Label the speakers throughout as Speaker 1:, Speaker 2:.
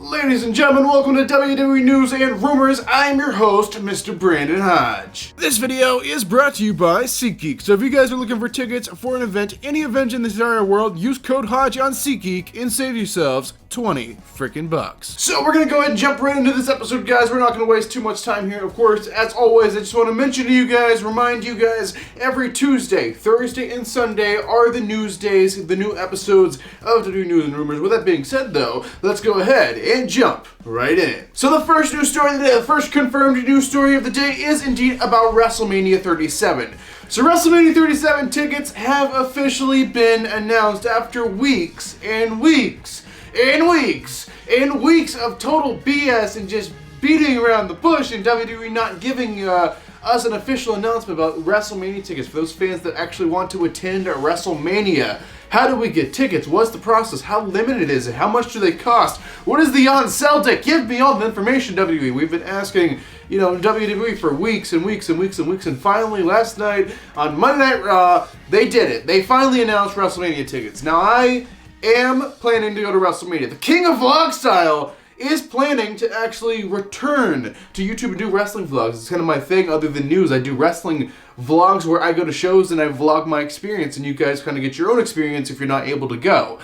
Speaker 1: Ladies and gentlemen, welcome to WWE News and Rumors. I'm your host, Mr. Brandon Hodge. This video is brought to you by SeatGeek. So if you guys are looking for tickets for an event, any event in the entire world, use code Hodge on SeatGeek and save yourselves 20 freaking bucks. So we're gonna go ahead and jump right into this episode, guys. We're not gonna waste too much time here. Of course, as always, I just want to mention to you guys, remind you guys, every Tuesday, Thursday, and Sunday are the news days, the new episodes of WWE News and Rumors. With that being said, though, let's go ahead and jump right in. So the first news story of the day, the first confirmed news story of the day is indeed about Wrestlemania 37. So Wrestlemania 37 tickets have officially been announced after weeks and weeks and weeks and weeks of total BS and just beating around the bush and WWE not giving us an official announcement about WrestleMania tickets for those fans that actually want to attend WrestleMania. How do we get tickets? What's the process? How limited is it? How much do they cost? What is the on-sale date? Give me all the information, WWE. We've been asking, WWE for weeks and weeks and weeks and weeks, and finally last night on Monday Night Raw, they did it. They finally announced WrestleMania tickets. Now I am planning to go to WrestleMania. The King of Vlog Style is planning to actually return to YouTube and do wrestling vlogs. It's kind of my thing other than news. I do wrestling vlogs where I go to shows and I vlog my experience, and you guys kind of get your own experience if you're not able to go.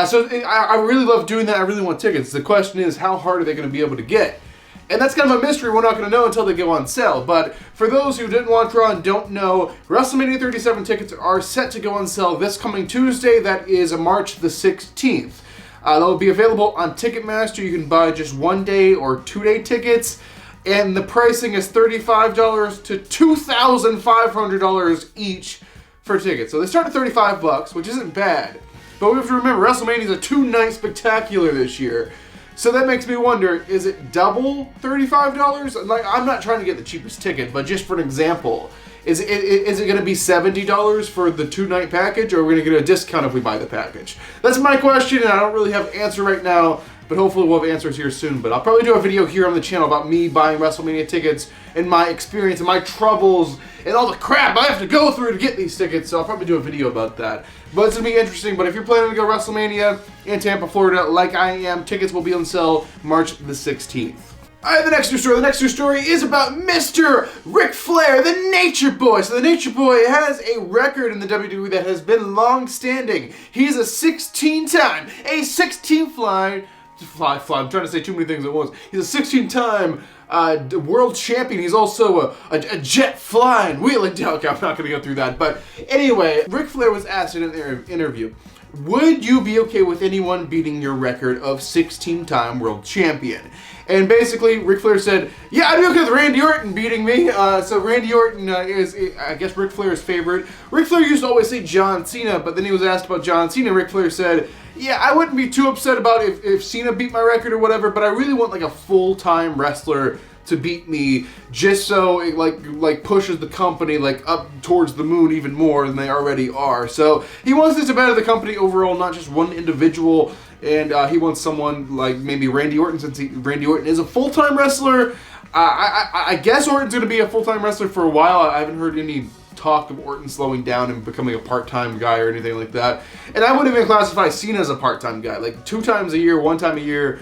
Speaker 1: So I really love doing that. I really want tickets. The question is, how hard are they going to be able to get? And that's kind of a mystery we're not going to know until they go on sale. But for those who didn't watch Raw and don't know, WrestleMania 37 tickets are set to go on sale this coming Tuesday. That is March the 16th. They'll be available on Ticketmaster. You can buy just 1-day or 2-day tickets. And the pricing is $35 to $2,500 each for tickets. So they start at $35, which isn't bad. But we have to remember, WrestleMania is a 2-night spectacular this year. So that makes me wonder, is it double $35? Like, I'm not trying to get the cheapest ticket, but just for an example, is it going to be $70 for the 2-night package, or are we going to get a discount if we buy the package? That's my question, and I don't really have an answer right now, but hopefully we'll have answers here soon. But I'll probably do a video here on the channel about me buying WrestleMania tickets and my experience and my troubles and all the crap I have to go through to get these tickets, so I'll probably do a video about that. But it's going to be interesting. But if you're planning to go WrestleMania in Tampa, Florida, like I am, tickets will be on sale March the 16th. Alright, the next news story. The next news story is about Mr. Ric Flair, the Nature Boy. So the Nature Boy has a record in the WWE that has been long-standing. He's a 16-time, I'm trying to say too many things at once. He's a 16-time world champion. He's also a jet flying, wheeling down. Okay, I'm not going to go through that. But anyway, Ric Flair was asked in an interview, would you be okay with anyone beating your record of 16-time world champion? And basically, Ric Flair said, yeah, I'd be okay with Randy Orton beating me. So Randy Orton is, I guess, Ric Flair's favorite. Ric Flair used to always say John Cena, but then he was asked about John Cena. Ric Flair said, yeah, I wouldn't be too upset about if Cena beat my record or whatever, but I really want like a full-time wrestler to beat me, just so it like pushes the company like up towards the moon even more than they already are. So he wants this to better the company overall, not just one individual. And he wants someone like maybe Randy Orton, since Randy Orton is a full-time wrestler. I guess Orton's going to be a full-time wrestler for a while. I haven't heard any talk of Orton slowing down and becoming a part-time guy or anything like that. And I wouldn't even classify Cena as a part-time guy. Like 2 times a year, 1 time a year,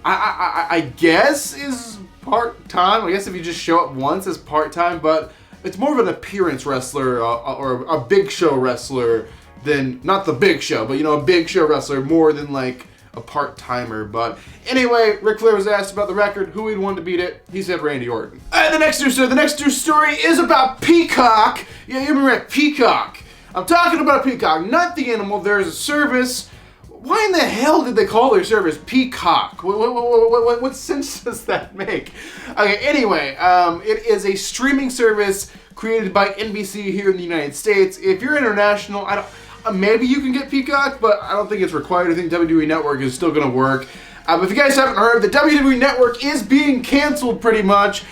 Speaker 1: I guess is part-time. I guess if you just show up once as part-time, but it's more of an appearance wrestler or a big show wrestler than, not the Big Show, but a big show wrestler more than like a part-timer. But anyway, Ric Flair was asked about the record, who he'd want to beat it. He said Randy Orton. And the next news story is about Peacock. Yeah, you remember Peacock. I'm talking about Peacock, not the animal. There's a service. Why in the hell did they call their service Peacock? What sense does that make? Okay, anyway, it is a streaming service created by NBC here in the United States. If you're international, maybe you can get Peacock, but I don't think it's required. I think WWE Network is still going to work. But if you guys haven't heard, the WWE Network is being canceled pretty much.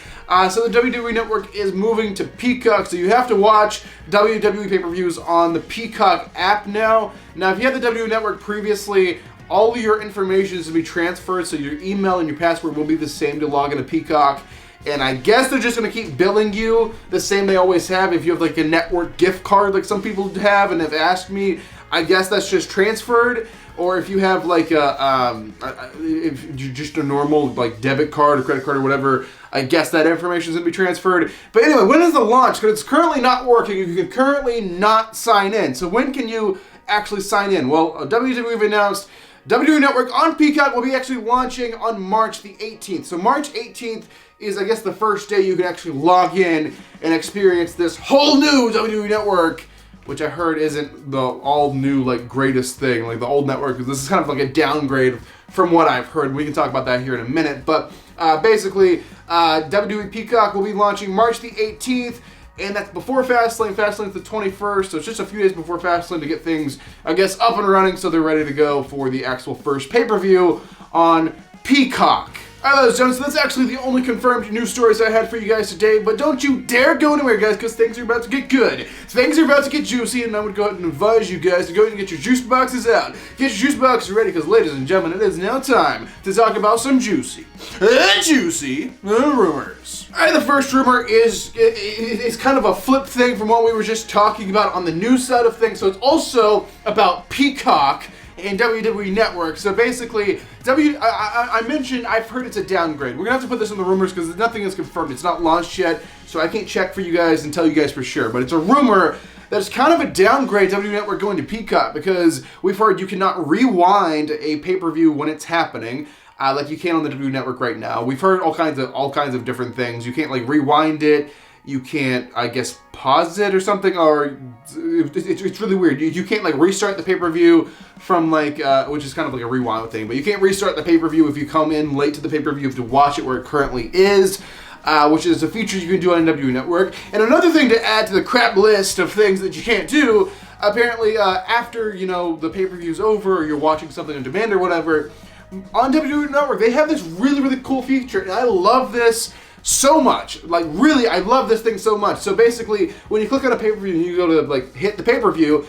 Speaker 1: So the WWE Network is moving to Peacock, so you have to watch WWE pay-per-views on the Peacock app now. Now, if you had the WWE Network previously, all of your information is to be transferred, so your email and your password will be the same to log into Peacock. And I guess they're just going to keep billing you the same they always have. If you have like a network gift card like some people have and have asked me, I guess that's just transferred. or if you have like if you're just a normal like debit card or credit card or whatever, I guess that information is going to be transferred. But anyway, when is the launch? Because it's currently not working. You can currently not sign in. So when can you actually sign in? Well, WWE have announced WWE Network on Peacock will be actually launching on March the 18th. So March 18th is, I guess, the first day you can actually log in and experience this whole new WWE Network, which I heard isn't the all-new, like, greatest thing. Like, the old network, this is kind of like a downgrade from what I've heard. We can talk about that here in a minute. But basically, WWE Peacock will be launching March the 18th, and that's before Fastlane. Fastlane's the 21st, so it's just a few days before Fastlane to get things, I guess, up and running so they're ready to go for the actual first pay-per-view on Peacock. Alright, ladies and gentlemen, so that's actually the only confirmed news stories I had for you guys today, but don't you dare go anywhere, guys, because things are about to get good. Things are about to get juicy, and I'm going to go ahead and advise you guys to go ahead and get your juice boxes out. Get your juice boxes ready, because ladies and gentlemen, it is now time to talk about some juicy rumors. Alright, the first rumor is kind of a flip thing from what we were just talking about on the news side of things, so it's also about Peacock and WWE Network. So basically, I mentioned I've heard it's a downgrade. We're gonna have to put this in the rumors because nothing is confirmed. It's not launched yet, so I can't check for you guys and tell you guys for sure. But it's a rumor that it's kind of a downgrade, WWE Network going to Peacock, because we've heard you cannot rewind a pay-per-view when it's happening, like you can on the WWE Network right now. We've heard all kinds of different things. You can't like rewind it. You can't, I guess, pause it or something, or it's really weird. You can't like restart the pay-per-view from like, which is kind of like a rewind thing, but you can't restart the pay-per-view if you come in late to the pay-per-view. You have to watch it where it currently is, which is a feature you can do on WWE Network. And another thing to add to the crap list of things that you can't do, apparently after, you know, the pay-per-view's over, or you're watching something on demand or whatever, on WWE Network, they have this really, really cool feature, and I love this so much. Like, really, I love this thing so much. So basically, when you click on a pay-per-view and you go to, like, hit the pay-per-view,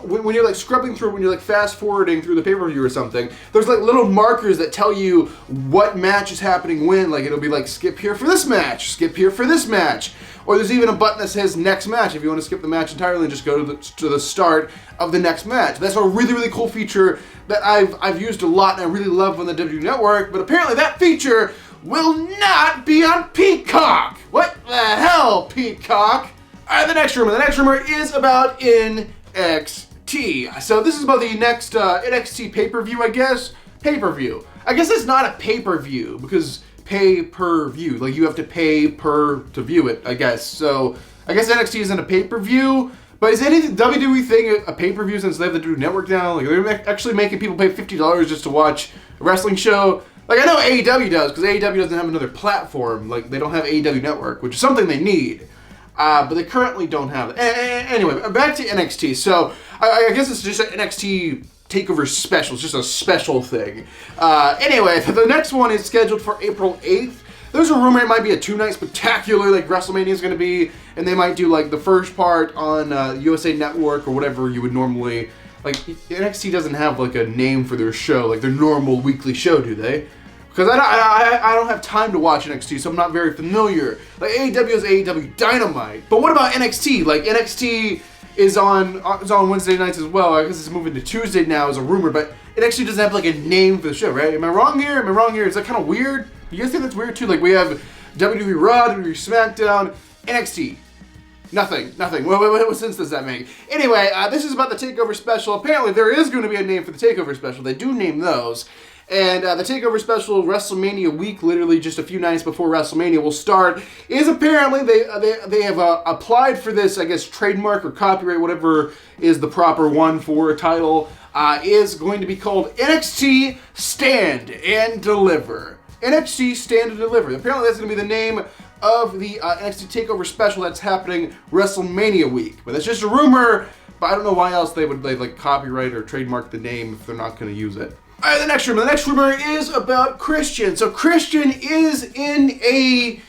Speaker 1: when you're, like, scrubbing through, when you're, like, fast-forwarding through the pay-per-view or something, there's, like, little markers that tell you what match is happening when. Like, it'll be, like, skip here for this match, skip here for this match. Or there's even a button that says next match if you want to skip the match entirely and just go to the start of the next match. That's a really, really cool feature that I've used a lot and I really love on the WWE Network, but apparently that feature will not be on Peacock. What the hell, Peacock? Alright, the next rumor is about NXT. So this is about the next NXT pay-per-view, I guess. Pay-per-view. I guess it's not a pay-per-view because pay-per-view. Like, you have to pay to view it, I guess. So I guess NXT isn't a pay-per-view. But is any WWE thing a pay-per-view since they have the WWE Network now? Like, they're actually making people pay $50 just to watch a wrestling show? Like, I know AEW does, because AEW doesn't have another platform. Like, they don't have AEW Network, which is something they need. But they currently don't have it. Anyway, back to NXT. So, I guess it's just an NXT TakeOver special. It's just a special thing. Anyway, the next one is scheduled for April 8th. There's a rumor it might be a two-night spectacular like WrestleMania is going to be, and they might do like the first part on USA Network or whatever you would normally. Like, NXT doesn't have like a name for their show, like their normal weekly show, do they? Because I don't have time to watch NXT, so I'm not very familiar. Like, AEW is AEW Dynamite, but what about NXT? Like, NXT is on Wednesday nights as well. I guess it's moving to Tuesday now as a rumor, but NXT doesn't have like a name for the show, right? Am I wrong here? Is that kind of weird? You guys think that's weird too? Like, we have WWE Raw, WWE SmackDown, NXT. Nothing. What sense does that make? Anyway, this is about the TakeOver special. Apparently, there is going to be a name for the TakeOver special. They do name those. And the TakeOver special, WrestleMania week, literally just a few nights before WrestleMania will start, is apparently they have applied for this, I guess, trademark or copyright, whatever is the proper one for a title, is going to be called NXT Stand and Deliver. NXT Stand and Deliver. Apparently, that's going to be the name of the NXT TakeOver special that's happening WrestleMania week. But that's just a rumor, but I don't know why else they would like copyright or trademark the name if they're not going to use it. Alright, the next rumor. The next rumor is about Christian. So Christian is in AEW.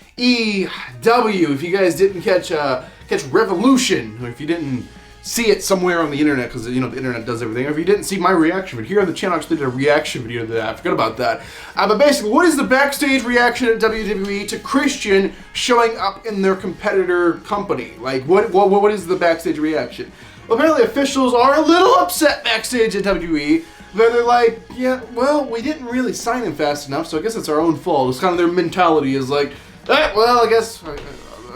Speaker 1: If you guys didn't catch Revolution, or if you didn't see it somewhere on the internet, because you know the internet does everything. Or if you didn't see my reaction video, here on the channel I actually did a reaction video to that. I forgot about that. But basically, what is the backstage reaction at WWE to Christian showing up in their competitor company? Like, what is the backstage reaction? Well, apparently officials are a little upset backstage at WWE They're like, yeah, well, we didn't really sign him fast enough, so I guess it's our own fault. It's kind of their mentality is like, well, I guess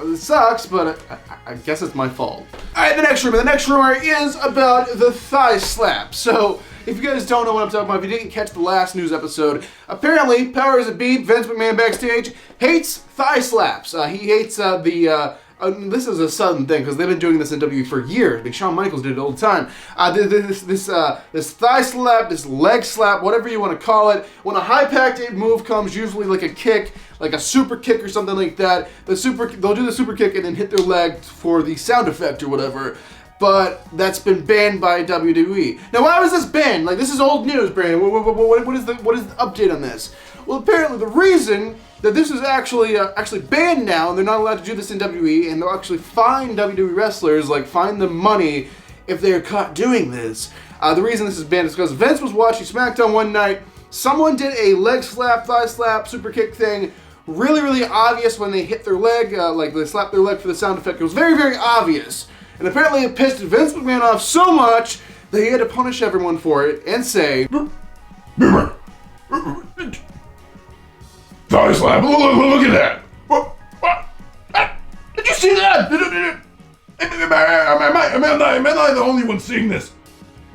Speaker 1: it sucks, but I guess it's my fault. All right, the next rumor. The next rumor is about the thigh slap. So, if you guys don't know what I'm talking about, if you didn't catch the last news episode, apparently, powers that be, Vince McMahon backstage, hates thigh slaps. He hates this is a sudden thing because they've been doing this in WWE for years. I mean, Shawn Michaels did it all the time. This thigh slap, this leg slap, whatever you want to call it. When a high-packed move comes, usually like a kick, like a super kick or something like that, they'll do the super kick and then hit their leg for the sound effect or whatever. But that's been banned by WWE. Now, why was this banned? Like, this is old news, Brandon. What is the update on this? Well, apparently the reason that this is actually banned now, and they're not allowed to do this in WWE, and they'll actually fine WWE wrestlers, like fine them money if they're caught doing this. The reason this is banned is because Vince was watching SmackDown one night. Someone did a leg slap, thigh slap, super kick thing. Really, really obvious when they hit their leg, like they slap their leg for the sound effect. It was very, very obvious. And apparently it pissed Vince McMahon off so much that he had to punish everyone for it and say,
Speaker 2: thigh slap, look at that! What? Did you see that? Am I the only one seeing this?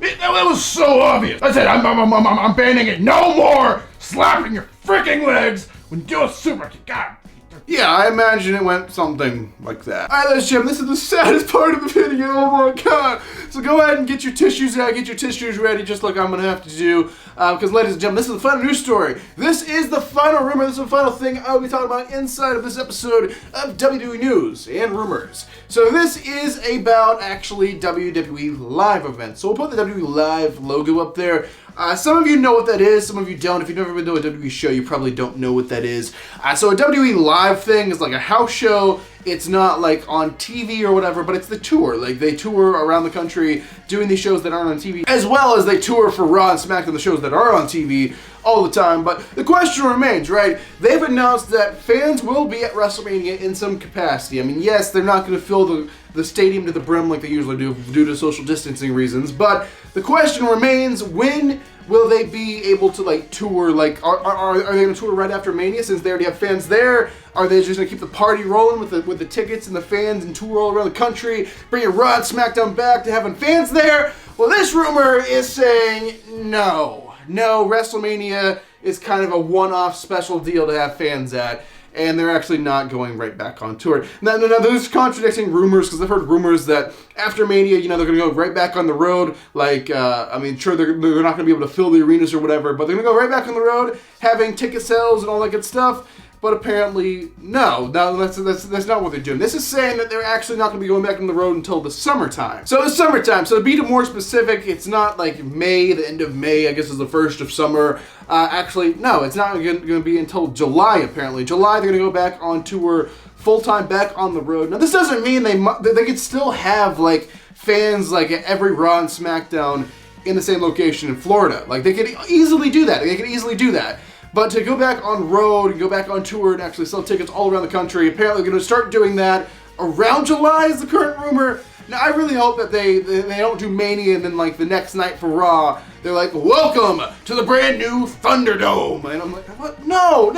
Speaker 2: That was so obvious. I said, I'm banning it. No more slapping your freaking legs when you do a super kick. God.
Speaker 1: Yeah, I imagine it went something like that. Alright, ladies and gentlemen, this is the saddest part of the video, oh my god. So go ahead and get your tissues out, get your tissues ready, just like I'm going to have to do. Because ladies and gentlemen, this is the final news story. This is the final rumor, this is the final thing I'll be talking about inside of this episode of WWE News and Rumors. So this is about, actually, WWE Live events. So we'll put the WWE Live logo up there. Some of you know what that is, some of you don't. If you've never been to a WWE show, you probably don't know what that is. So a WWE Live thing is like a house show. It's not like on TV or whatever, but it's the tour. Like they tour around the country doing these shows that aren't on TV, as well as they tour for Raw and SmackDown, the shows that are on TV all the time. But the question remains, right? They've announced that fans will be at WrestleMania in some capacity. I mean, yes, they're not going to fill the stadium to the brim like they usually do due to social distancing reasons, but the question remains, when will they be able to like tour? Like, are they going to tour right after Mania since they already have fans there? Are they just going to keep the party rolling with the tickets and the fans and tour all around the country, bringing Raw and SmackDown back to having fans there? Well, this rumor is saying no. No, WrestleMania is kind of a one-off special deal to have fans at, and they're actually not going right back on tour. Now there's contradicting rumors, because I've heard rumors that after Mania, they're going to go right back on the road. Like, I mean, sure, they're not going to be able to fill the arenas or whatever, but they're going to go right back on the road, having ticket sales and all that good stuff. But apparently, no, that's not what they're doing. This is saying that they're actually not going to be going back on the road until the summertime. So the summertime, so to be more specific, it's not like May, the end of May, I guess is the first of summer. Actually, no, it's not going to be until July, apparently. July, they're going to go back on tour full-time, back on the road. Now, this doesn't mean they could still have, like, fans, like, at every Raw and SmackDown in the same location in Florida. Like, they could easily do that. But to go back on road and go back on tour and actually sell tickets all around the country, apparently they're going to start doing that around July is the current rumor. Now, I really hope that they don't do Mania and then, like, the next night for Raw, they're like, welcome to the brand new Thunderdome. And I'm like, what? No,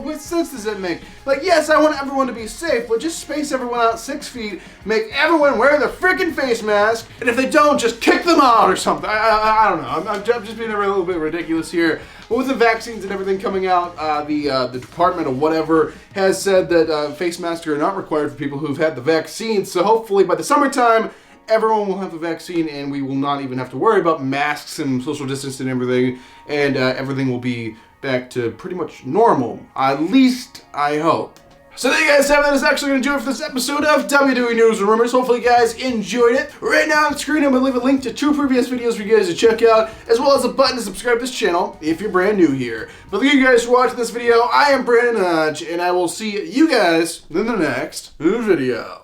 Speaker 1: what sense does that make? Like, yes, I want everyone to be safe, but just space everyone out 6 feet, make everyone wear their freaking face mask, and if they don't, just kick them out or something. I don't know. I'm just being a little bit ridiculous here. But with the vaccines and everything coming out, the department of whatever has said that face masks are not required for people who've had the vaccine. So hopefully by the summertime, everyone will have the vaccine and we will not even have to worry about masks and social distancing and everything. And everything will be back to pretty much normal. At least, I hope. So there you guys have it. That is actually going to do it for this episode of WWE News and Rumors. Hopefully you guys enjoyed it. Right now on the screen, I'm going to leave a link to 2 previous videos for you guys to check out, as well as a button to subscribe to this channel if you're brand new here. But thank you guys for watching this video. I am Brandon Hodge, and I will see you guys in the next video.